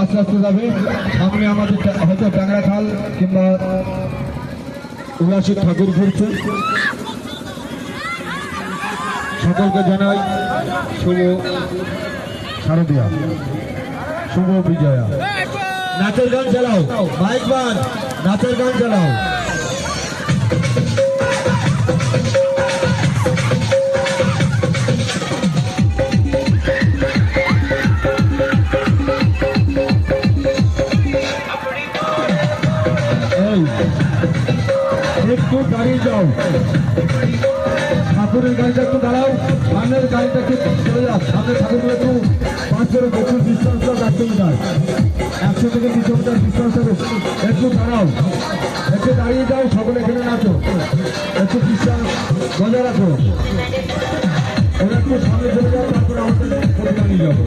আস্তে আস্তে যাবে। সামনে আমাদের হয়তো ট্যাংরা খাল কিংবা উল্লাসিক ঠাকুর ঘুরছে। সকলকে জানাই শুভ শারদিয়া, শুভ বিজয়া। নাচের গান চালাও, মাইক বান, নাচের গান চালাও। একটু দাঁড়িয়ে যাও, ঠাকুরের গাড়িটা একটু দাঁড়াও, সামনের গাড়িটা একটু চলে যাও। সামনে ঠাকুরগুলো একটু 5 থেকে 25 ডিস্টেন্স 100 মিটার, 100 থেকে 200 মিটার ডিস্টেন্স হবে। একটু দাঁড়াও, একটু দাঁড়িয়ে যাও, সকলে এখানে নাচো, একটু ডিস্টেন্স বজায় রাখো। ওরা একটু সামনে চলে যাও, তারপরে আমাদের নিয়ে যাবো।